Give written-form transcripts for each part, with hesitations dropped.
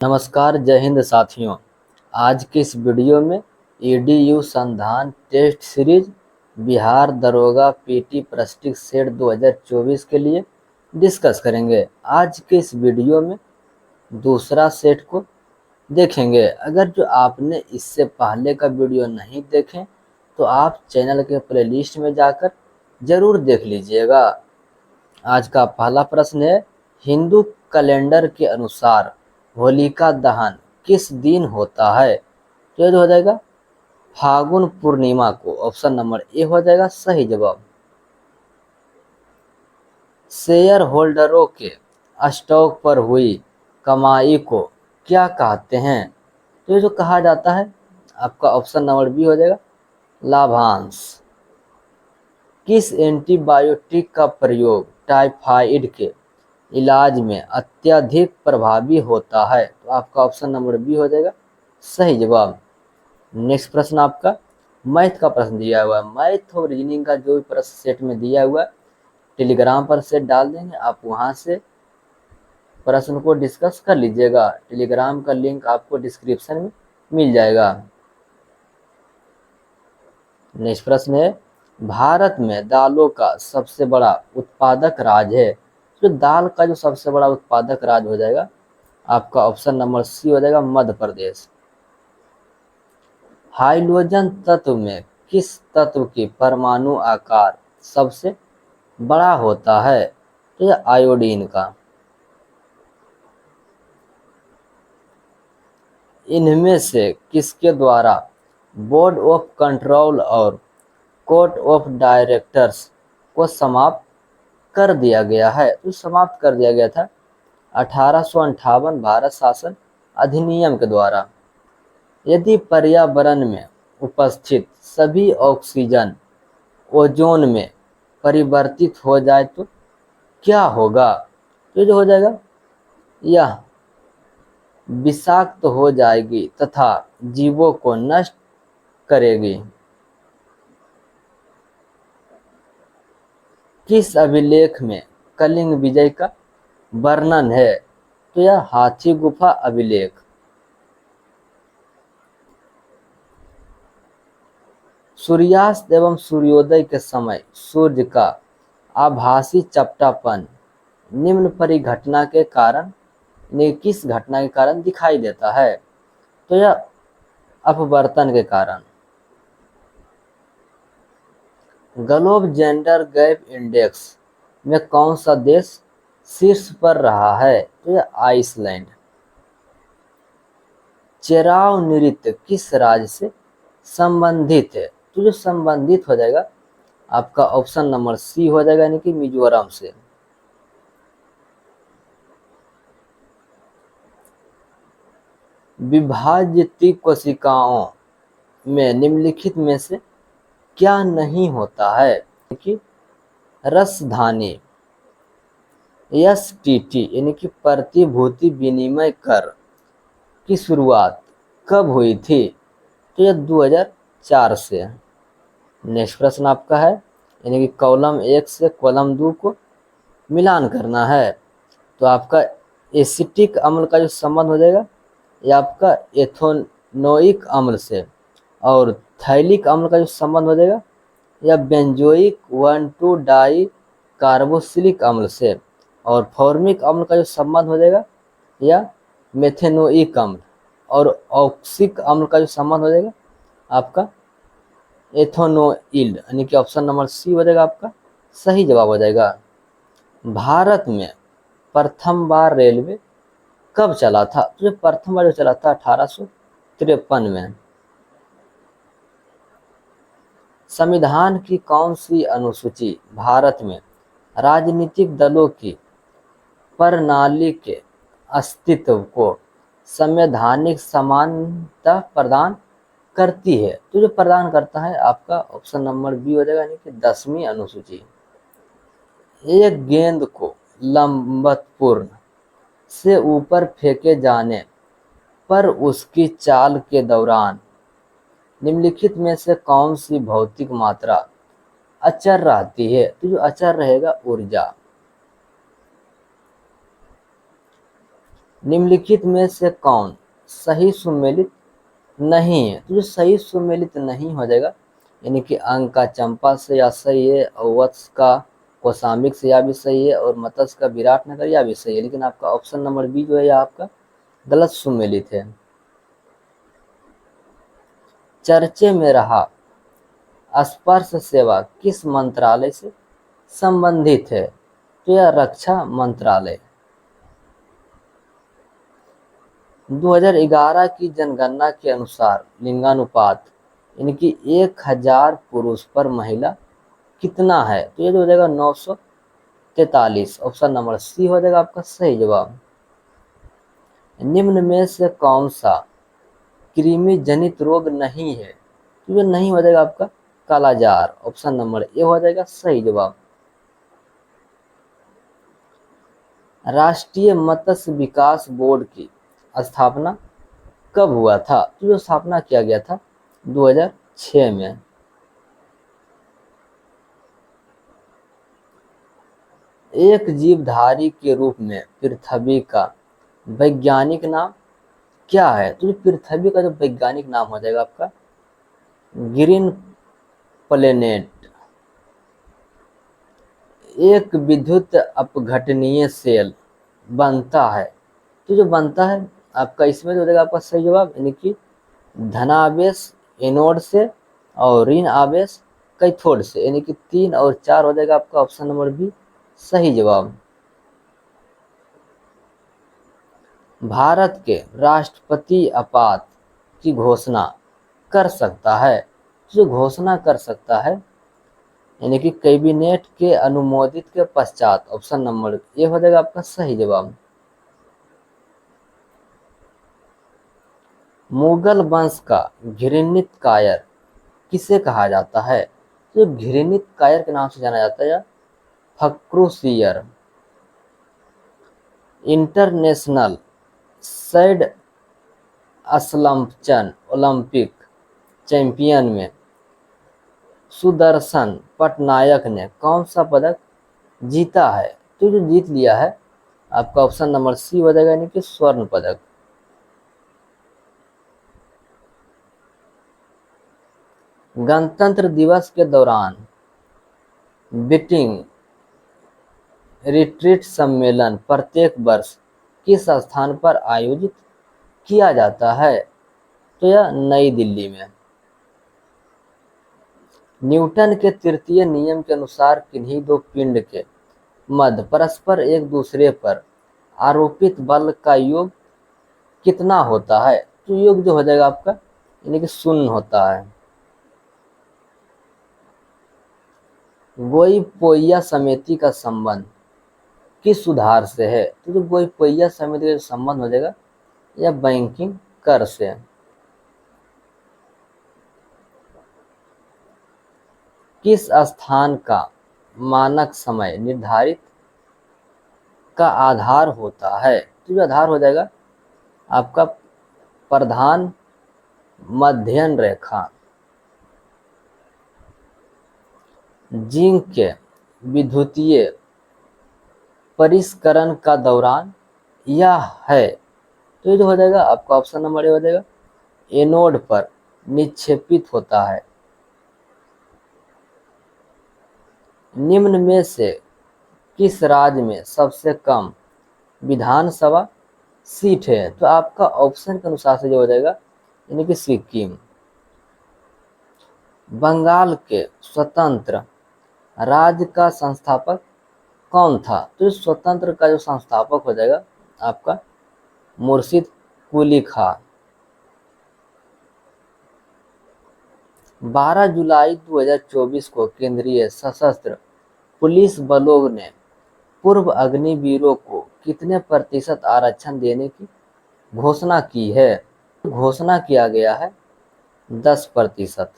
नमस्कार, जय हिंद साथियों। आज की इस वीडियो में ईडीयू संधान टेस्ट सीरीज बिहार दरोगा पीटी प्रस्टिक सेट 2024 के लिए डिस्कस करेंगे। आज के इस वीडियो में दूसरा सेट को देखेंगे। अगर जो आपने इससे पहले का वीडियो नहीं देखें तो आप चैनल के प्लेलिस्ट में जाकर जरूर देख लीजिएगा। आज का पहला प्रश्न है, हिंदू कैलेंडर के अनुसार होलिका दहन किस दिन होता है? तो ये हो जाएगा फागुन पूर्णिमा को। ऑप्शन नंबर ए हो जाएगा सही जवाब। शेयर होल्डरों के स्टॉक पर हुई कमाई को क्या कहते हैं? तो ये जो कहा जाता है आपका ऑप्शन नंबर बी हो जाएगा लाभांश। किस एंटीबायोटिक का प्रयोग टाइफाइड के इलाज में अत्यधिक प्रभावी होता है? तो आपका ऑप्शन नंबर बी हो जाएगा सही जवाब। नेक्स्ट प्रश्न आपका मैथ का प्रश्न दिया हुआ है। मैथ और रीजनिंग का जो भी प्रश्न सेट में दिया हुआ है टेलीग्राम पर सेट डाल देंगे, आप वहां से प्रश्न को डिस्कस कर लीजिएगा। टेलीग्राम का लिंक आपको डिस्क्रिप्शन में मिल जाएगा। नेक्स्ट प्रश्न है, भारत में दालों का सबसे बड़ा उत्पादक राज्य है? तो दाल का जो सबसे बड़ा उत्पादक राज्य हो जाएगा आपका ऑप्शन नंबर सी हो जाएगा मध्य प्रदेश। हाइड्रोजन तत्व में किस तत्व की परमाणु आकार सबसे बड़ा होता है? तो यह आयोडीन का। इनमें से किसके द्वारा बोर्ड ऑफ कंट्रोल और कोर्ट ऑफ डायरेक्टर्स को समाप्त कर दिया गया है? तो समाप्त कर दिया गया था 1858 भारत शासन अधिनियम के द्वारा। यदि पर्यावरण में उपस्थित सभी ऑक्सीजन ओजोन में परिवर्तित हो जाए तो क्या होगा? तो जो हो जाएगा यह विषाक्त हो जाएगी तथा जीवों को नष्ट करेगी। किस अभिलेख में कलिंग विजय का वर्णन है? तो यह हाथी गुफा अभिलेख। सूर्यास्त एवं सूर्योदय के समय सूर्य का आभासी चपटापन निम्न परिघटना के कारण किस घटना के कारण दिखाई देता है? तो यह अपवर्तन के कारण। ग्लोब जेंडर गैप इंडेक्स में कौन सा देश शीर्ष पर रहा है? तो यह आइसलैंड। चेराव नृत्य किस राज्य से संबंधित है? तो जो संबंधित हो जाएगा आपका ऑप्शन नंबर सी हो जाएगा, यानी कि मिजोरम से। विभाज्य कोशिकाओं में निम्नलिखित में से क्या नहीं होता है? कि रसधानी एसटीटी यानी कि प्रतिभूति विनिमय कर की शुरुआत कब हुई थी? तो यह 2004 से। नेक्स्ट प्रश्न आपका है, यानी कि कॉलम 1 से कॉलम 2 को मिलान करना है। तो आपका एसिटिक अम्ल का जो संबंध हो जाएगा ये आपका एथोनोइक अम्ल से, और थैलिक अम्ल का जो संबंध हो जाएगा या बेंजोइक 1,2 डाई कार्बोक्सिलिक अम्ल से, और फॉर्मिक अम्ल का जो संबंध हो जाएगा या मेथेनोइक अम्ल, और ऑक्सिक अम्ल का जो संबंध हो जाएगा आपका एथोनोइल, यानी कि ऑप्शन नंबर सी हो जाएगा आपका सही जवाब हो जाएगा। भारत में प्रथम बार रेलवे कब चला था? तो जो प्रथम बार जो चला था 1853 में। संविधान की कौन सी अनुसूची भारत में राजनीतिक दलों की प्रणाली के अस्तित्व को संवैधानिक समानता प्रदान करती है? तो जो प्रदान करता है आपका ऑप्शन नंबर बी हो जाएगा, यानी कि 10वीं अनुसूची। एक गेंद को लंबवतपूर्ण से ऊपर फेंके जाने पर उसकी चाल के दौरान निम्नलिखित में से कौन सी भौतिक मात्रा अचर रहती है? तो जो अचर रहेगा ऊर्जा। निम्नलिखित में से कौन सही सुमेलित नहीं है? तो जो सही सुमेलित नहीं हो जाएगा, यानी कि अंक का चंपा से या सही है, और वत्स का कौशाम्बिक से या भी सही है, और मत्स्य का विराटनगर या भी सही है, लेकिन आपका ऑप्शन नंबर बी जो है यह आपका गलत सुमेलित है। चर्चे में रहा स्पर्श सेवा किस मंत्रालय से संबंधित है? तो यह रक्षा मंत्रालय। 2011 की जनगणना के अनुसार लिंगानुपात यानी कि 1000 पुरुष पर महिला कितना है? तो ये जो हो जाएगा 943। ऑप्शन नंबर सी हो जाएगा आपका सही जवाब। निम्न में से कौन सा कृमि जनित रोग नहीं है? तो ये नहीं हो जाएगा आपका कालाजार। ऑप्शन नंबर ए हो जाएगा सही जवाब। राष्ट्रीय मत्स्य विकास बोर्ड की स्थापना कब हुआ था? तो जो स्थापना किया गया था 2006 में। एक जीवधारी के रूप में पृथ्वी का वैज्ञानिक नाम क्या है? तो पृथ्वी का जो वैज्ञानिक नाम हो जाएगा आपका ग्रीन प्लेनेट। एक विद्युत अपघटनीय सेल बनता है, तो जो बनता है आपका इसमें जो हो जाएगा आपका सही जवाब, यानी कि धनावेश एनोड से और ऋण आवेश कैथोड से, यानी कि 3 और 4 हो जाएगा आपका ऑप्शन नंबर बी सही जवाब। भारत के राष्ट्रपति आपात की घोषणा कर सकता है? जो घोषणा कर सकता है यानी कि कैबिनेट के अनुमोदित के पश्चात। ऑप्शन नंबर ए हो जाएगा आपका सही जवाब। मुगल वंश का घृणित कायर किसे कहा जाता है? जो घृणित कायर के नाम से जाना जाता है फक्रुसियर। इंटरनेशनल सैड असलम्पचन ओलंपिक चैंपियन में सुदर्शन पटनायक ने कौन सा पदक जीता है? तो जो जीत लिया है आपका ऑप्शन नंबर सी हो जाएगा, यानी कि स्वर्ण पदक। गणतंत्र दिवस के दौरान बीटिंग रिट्रीट सम्मेलन प्रत्येक वर्ष किस स्थान पर आयोजित किया जाता है? तो यह नई दिल्ली में। न्यूटन के तृतीय नियम के अनुसार किन्हीं दो पिंड के मध्य परस्पर एक दूसरे पर आरोपित बल का योग कितना होता है? तो योग जो हो जाएगा आपका यानी कि शून्य होता है। गोइपोइया समिति का संबंध किस सुधार से है? तो जो गोइपोइया समिति का संबंध हो जाएगा या बैंकिंग कर से। किस स्थान का मानक समय निर्धारित का आधार होता है? तो जो आधार हो जाएगा आपका प्रधान मध्यन रेखा। जिंक के विद्युतीय परिष्करण का दौरान यह है, तो ये जो हो जाएगा आपका ऑप्शन नंबर ए हो जाएगा एनोड पर निक्षेपित होता है। निम्न में से किस राज्य में सबसे कम विधानसभा सीट है? तो आपका ऑप्शन के अनुसार से जो हो जाएगा यानी कि सिक्किम। बंगाल के स्वतंत्र राज्य का संस्थापक कौन था? तो इस स्वतंत्र का जो संस्थापक हो जाएगा आपका मुर्शिद कुली खां। 12 जुलाई 2024 को केंद्रीय सशस्त्र पुलिस बलों ने पूर्व अग्निवीरों को कितने प्रतिशत आरक्षण देने की घोषणा की है? घोषणा किया गया है 10%।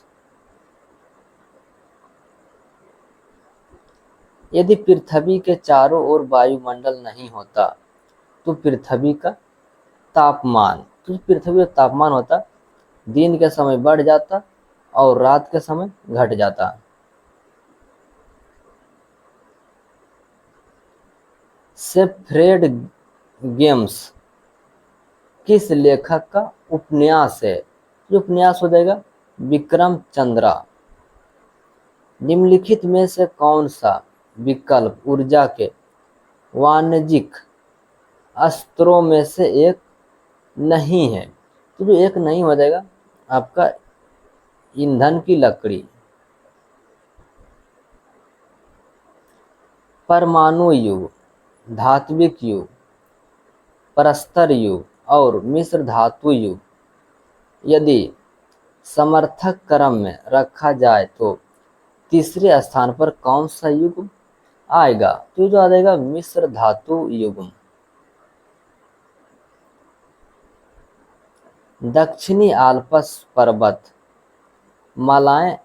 यदि पृथ्वी के चारों ओर वायुमंडल नहीं होता तो पृथ्वी का तापमान, तो पृथ्वी का तापमान होता दिन के समय बढ़ जाता और रात के समय घट जाता। सेफ्रेड गेम्स किस लेखक का उपन्यास है? जो उपन्यास हो जाएगा विक्रम चंद्रा। निम्नलिखित में से कौन सा विकल्प ऊर्जा के वाणिज्यिक स्त्रोतों में से एक नहीं है? तो जो एक नहीं हो जाएगा आपका ईंधन की लकड़ी। परमाणु युग, धात्विक युग, प्रस्तर युग और मिश्र धातु युग यदि समर्थक क्रम में रखा जाए तो तीसरे स्थान पर कौन सा युग आएगा? तो जो आ जाएगा मिश्र धातु युग। दक्षिणी आल्प्स पर्वत मालाएं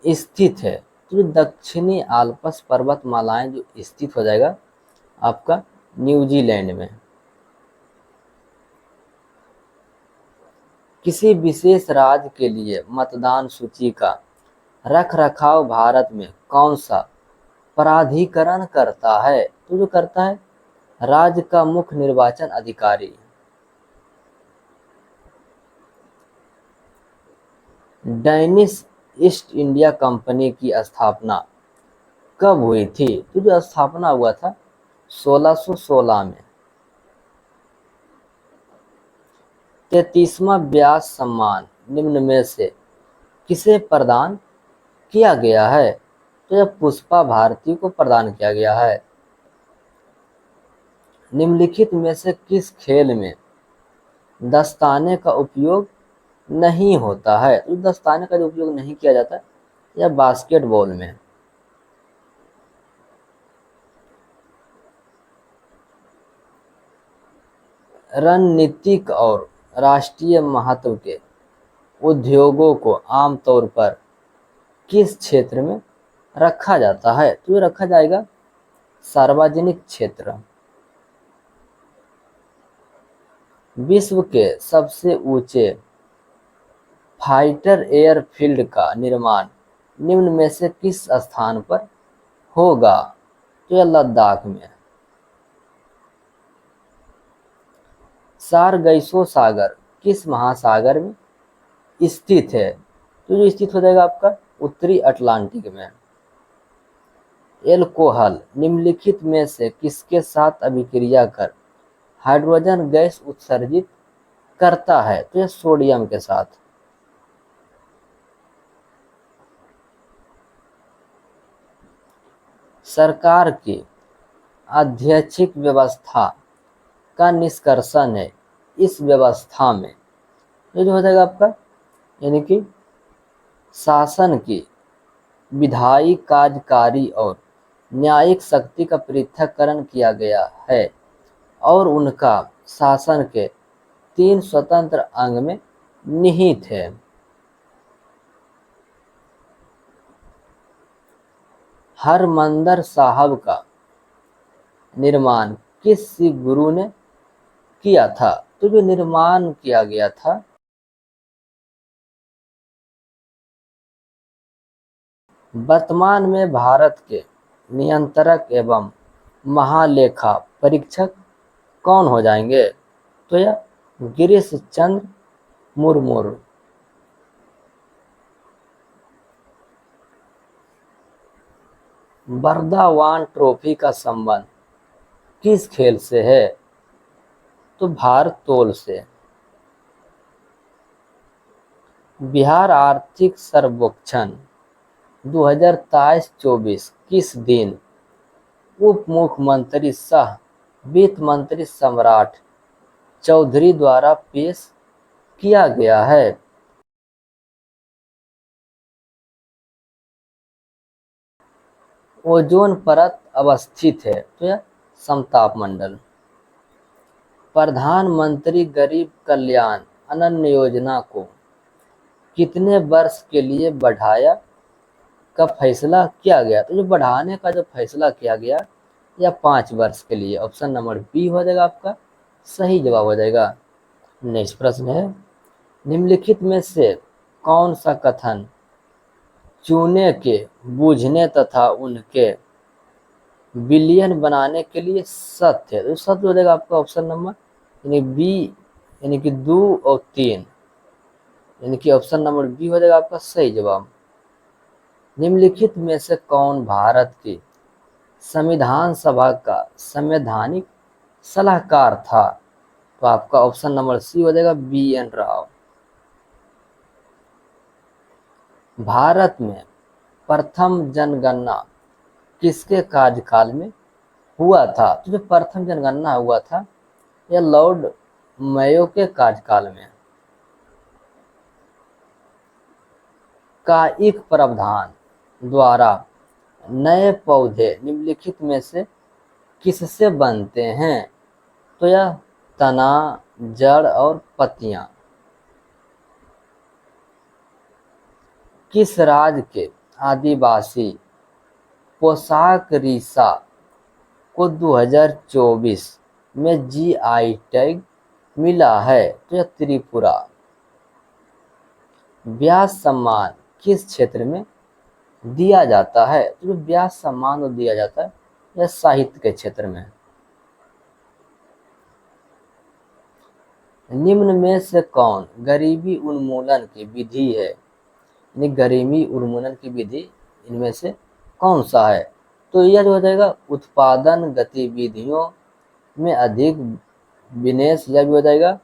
स्थित है। तो जो दक्षिणी आल्प्स पर्वतमालाएं जो स्थित हो जाएगा आपका न्यूजीलैंड में। किसी विशेष राज्य के लिए मतदान सूची का रखरखाव भारत में कौन सा प्राधिकरण करता है? तो जो करता है राज्य का मुख्य निर्वाचन अधिकारी। डेनिश ईस्ट इंडिया कंपनी की स्थापना कब हुई थी? तो जो स्थापना हुआ था 1616 में। 33वां व्यास सम्मान निम्न में से किसे प्रदान किया गया है? तो यह पुष्पा भारती को प्रदान किया गया है। निम्नलिखित में से किस खेल में दस्ताने का उपयोग नहीं होता है? तो दस्ताने का जो उपयोग नहीं किया जाता यह बास्केटबॉल में। रणनीतिक और राष्ट्रीय महत्व के उद्योगों को आमतौर पर किस क्षेत्र में रखा जाता है? तो ये रखा जाएगा सार्वजनिक क्षेत्र। विश्व के सबसे ऊंचे फाइटर एयरफील्ड का निर्माण निम्न में से किस स्थान पर होगा? तो यह लद्दाख में। सारगैसो सागर किस महासागर में स्थित है? तो जो स्थित हो जाएगा आपका उत्तरी अटलांटिक में। एल्कोहल निम्नलिखित में से किसके साथ अभिक्रिया कर हाइड्रोजन गैस उत्सर्जित करता है? तो यह सोडियम के साथ। सरकार की आध्यक्षिक व्यवस्था का निष्कर्षण है इस व्यवस्था में। ये जो हो जाएगा आपका यानी कि शासन की विधायी, कार्यकारी और न्यायिक शक्ति का पृथक्करण किया गया है और उनका शासन के 3 स्वतंत्र अंग में निहित है। हरमंदिर साहब का निर्माण किस सिख गुरु ने किया था? तो जो निर्माण किया गया था वर्तमान में भारत के नियंत्रक एवं महालेखा परीक्षक कौन हो जाएंगे? तो यह गिरीश चंद्र मुर्मू। बर्दावान ट्रॉफी का संबंध किस खेल से है? तो भारोत्तोलन से। बिहार आर्थिक सर्वेक्षण 2023-24 किस दिन उप मुख्यमंत्री सह वित्त मंत्री सम्राट चौधरी द्वारा पेश किया गया है? ओजोन परत अवस्थित है। तो यह समताप मंडल। प्रधानमंत्री गरीब कल्याण अन्न योजना को कितने वर्ष के लिए बढ़ाया का फैसला किया गया? तो जो बढ़ाने का जो फैसला किया गया या 5 वर्ष के लिए। ऑप्शन नंबर बी हो जाएगा आपका सही जवाब हो जाएगा। नेक्स्ट प्रश्न है निम्नलिखित में से कौन सा कथन चूने के बूझने तथा उनके विलयन बनाने के लिए सत्य है? तो सत्य हो जाएगा आपका ऑप्शन नंबर यानी बी यानी कि 2 और 3, यानी कि ऑप्शन नंबर बी हो जाएगा आपका सही जवाब। निम्नलिखित में से कौन भारत की संविधान सभा का संवैधानिक सलाहकार था? तो आपका ऑप्शन नंबर सी हो जाएगा BN राव। भारत में प्रथम जनगणना किसके कार्यकाल में हुआ था? तो जो प्रथम जनगणना हुआ था यह लॉर्ड मेयो के कार्यकाल में। कायिक प्रावधान द्वारा नए पौधे निम्नलिखित में से किससे बनते हैं? तो यह तना, जड़ और पत्तियां। किस राज्य के आदिवासी पोशाक रीसा को 2024 में GI टैग मिला है? तो यह त्रिपुरा। व्यास सम्मान किस क्षेत्र में दिया जाता है? तो जो व्यास सम्मान तो दिया जाता है यह साहित्य के क्षेत्र में। निम्न में से कौन गरीबी उन्मूलन की विधि है? यानी गरीबी उन्मूलन की विधि इनमें से कौन सा है? तो यह जो हो जाएगा उत्पादन गतिविधियों में अधिक विनिवेश, यह भी हो जाएगा,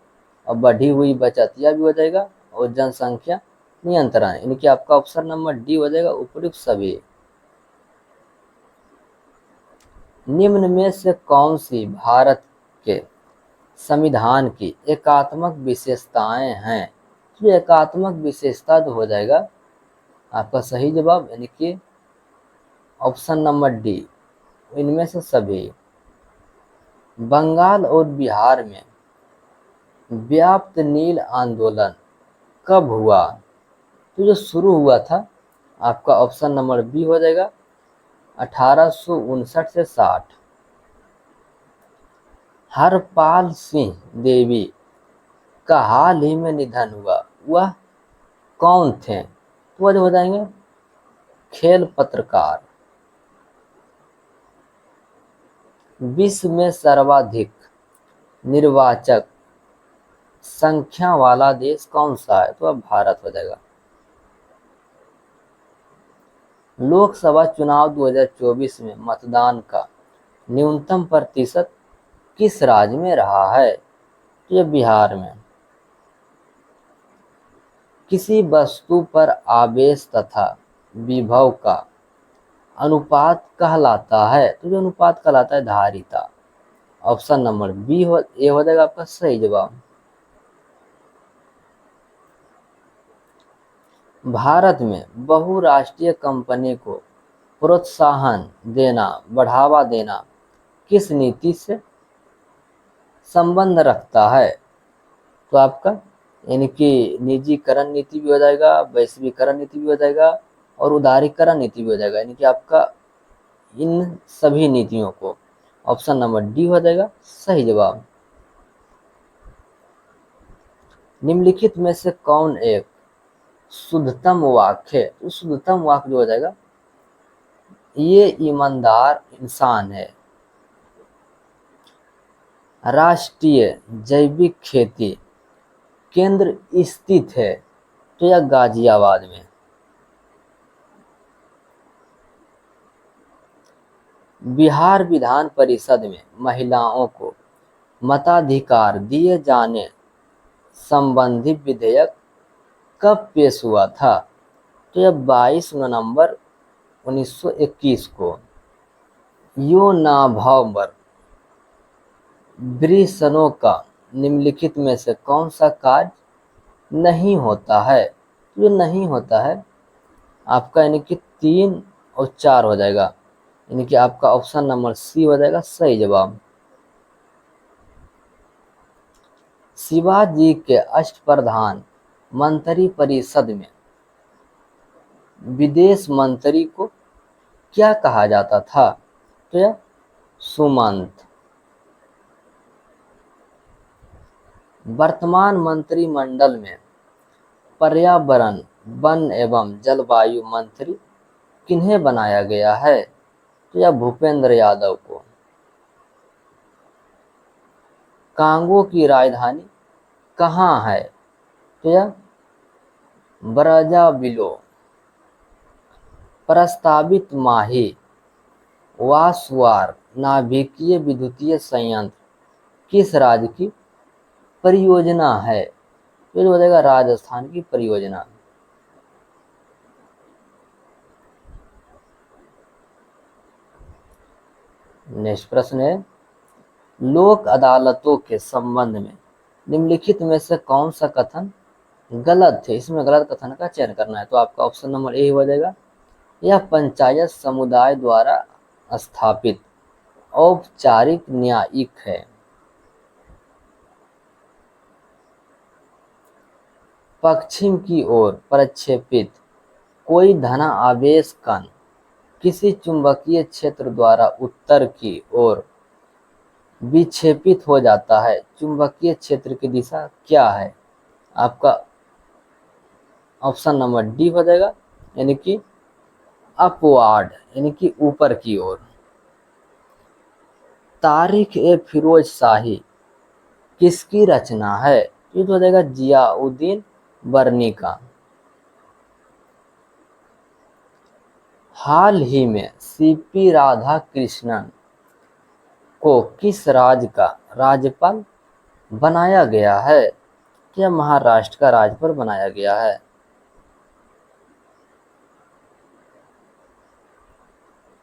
और बढ़ी हुई बचत, यह भी हो जाएगा, और जनसंख्या नियंत्रण, यानी कि आपका ऑप्शन नंबर डी हो जाएगा उपयुक्त सभी। निम्न में से कौन सी भारत के संविधान की एकात्मक विशेषताएं हैं? तो एकात्मक विशेषता तो हो जाएगा आपका सही जवाब, यानी कि ऑप्शन नंबर डी, इनमें से सभी। बंगाल और बिहार में व्याप्त नील आंदोलन कब हुआ? तो जो शुरू हुआ था आपका ऑप्शन नंबर बी हो जाएगा 1859 से 60। हरपाल सिंह देवी का हाल ही में निधन हुआ, वह कौन थे? तो वह जो हो जाएंगे खेल पत्रकार। विश्व में सर्वाधिक निर्वाचक संख्या वाला देश कौन सा है? तो अब भारत हो जाएगा। लोकसभा चुनाव 2024 में मतदान का न्यूनतम प्रतिशत किस राज्य में रहा है? तो ये बिहार में। किसी वस्तु पर आवेश तथा विभव का अनुपात कहलाता है? तो जो अनुपात कहलाता है धारिता। ऑप्शन नंबर बी हो जाएगा आपका सही जवाब। भारत में बहुराष्ट्रीय कंपनी को प्रोत्साहन देना, बढ़ावा देना किस नीति से संबंध रखता है? तो आपका यानी कि निजीकरण नीति भी हो जाएगा, वैश्वीकरण नीति भी हो जाएगा, और उदारीकरण नीति भी हो जाएगा, यानी कि आपका इन सभी नीतियों को ऑप्शन नंबर डी हो जाएगा सही जवाब। निम्नलिखित में से कौन एक शुद्धतम वाक्य है? तो शुद्धतम वाक्य जो हो जाएगा ये ईमानदार इंसान है। राष्ट्रीय जैविक खेती केंद्र स्थित है? तो यह गाजियाबाद में। बिहार विधान परिषद में महिलाओं को मताधिकार दिए जाने संबंधी विधेयक कब पेश हुआ था? तो यह 22 नवंबर 1921 को। यो नाभवर वृषणों का निम्नलिखित में से कौन सा कार्य नहीं होता है? तो ये नहीं होता है आपका, यानी कि 3 और 4 हो जाएगा, यानी कि आपका ऑप्शन नंबर सी हो जाएगा सही जवाब। शिवाजी के अष्टप्रधान मंत्री परिषद में विदेश मंत्री को क्या कहा जाता था? तो यह सुमंत। वर्तमान मंत्रिमंडल में पर्यावरण, वन एवं जलवायु मंत्री किन्हें बनाया गया है? तो यह भूपेंद्र यादव को। कांगो की राजधानी कहाँ है? तो यह ब्राज़ाविलो। प्रस्तावित माही वासवार नाभिकीय विद्युतीय संयंत्र किस राज्य की परियोजना है? तो जो हो जाएगा राजस्थान की परियोजना। नेक्स्ट प्रश्न है, लोक अदालतों के संबंध में निम्नलिखित में से कौन सा कथन गलत है? इसमें गलत कथन का चयन करना है। तो आपका ऑप्शन नंबर ए हो जाएगा, यह पंचायत समुदाय द्वारा स्थापित औपचारिक न्यायिक है। पश्चिम की ओर प्रक्षेपित कोई धना आवेश कण किसी चुंबकीय क्षेत्र द्वारा उत्तर की ओर विक्षेपित हो जाता है। चुंबकीय क्षेत्र की दिशा क्या है? आपका ऑप्शन नंबर डी हो जाएगा, यानी कि अपवार्ड, यानी कि ऊपर की ओर। तारिक ए फिरोज शाही किसकी रचना है? ये तो हो जाएगा जियाउद्दीन बर्नी का। हाल ही में सीपी राधाकृष्णन को किस राज्य का राज्यपाल बनाया गया है? क्या महाराष्ट्र का राज्यपाल बनाया गया है?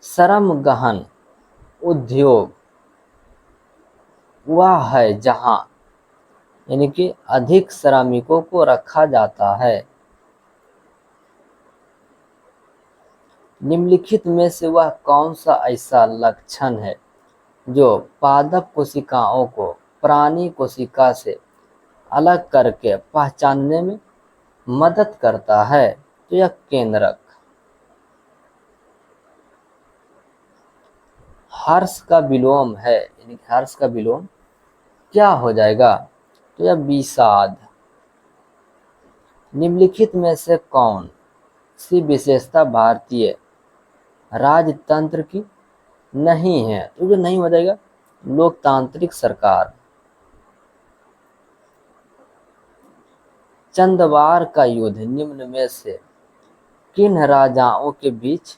श्रम गहन उद्योग वह है जहां, यानी कि अधिक श्रमिकों को रखा जाता है। निम्नलिखित में से वह कौन सा ऐसा लक्षण है जो पादप कोशिकाओं को प्राणी कोशिका से अलग करके पहचानने में मदद करता है? तो यह केंद्रक। हर्ष का विलोम है, यानी हर्ष का विलोम क्या हो जाएगा? तो यह विषाद। निम्नलिखित में से कौन सी विशेषता भारतीय राजतंत्र की नहीं है? तो जो नहीं हो जाएगा लोकतांत्रिक सरकार। चंदवार का युद्ध निम्न में से किन राजाओं के बीच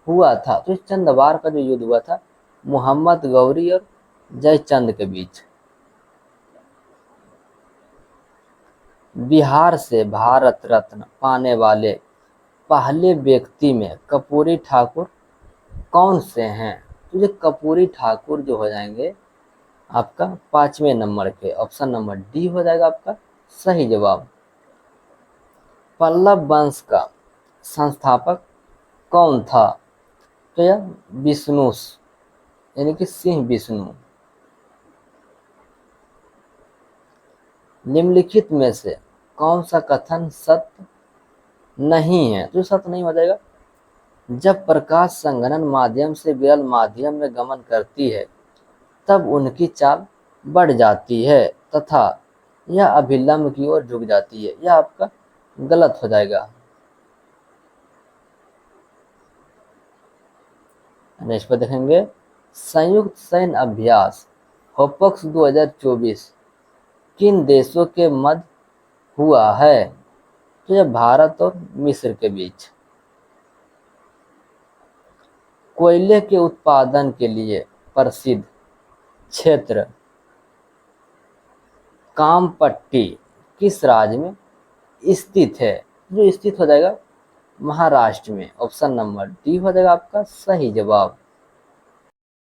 हुआ था? तो चंदवार का जो युद्ध हुआ था मोहम्मद गौरी और जयचंद के बीच। बिहार से भारत रत्न पाने वाले पहले व्यक्ति में कर्पूरी ठाकुर कौन से हैं? तो ये कर्पूरी ठाकुर जो हो जाएंगे आपका 5वें नंबर के, ऑप्शन नंबर डी हो जाएगा आपका सही जवाब। पल्लव वंश का संस्थापक कौन था? तो यह विष्णु, यानी कि सिंह विष्णु। निम्नलिखित में से कौन सा कथन सत्य नहीं है? तो सत्य नहीं हो जाएगा। जब प्रकाश संघनन माध्यम से विरल माध्यम में गमन करती है तब उनकी चाल बढ़ जाती है तथा यह अभिलंब की ओर झुक जाती है। यह आपका गलत हो जाएगा। नेक्स्ट पर देखेंगे, संयुक्त सैन्य अभ्यास होपक्स 2024 किन देशों के मध्य हुआ है? तो यह भारत और मिस्र के बीच। कोयले के उत्पादन के लिए प्रसिद्ध क्षेत्र कामपट्टी किस राज्य में स्थित है? जो स्थित हो जाएगा महाराष्ट्र में, ऑप्शन नंबर डी हो जाएगा आपका सही जवाब।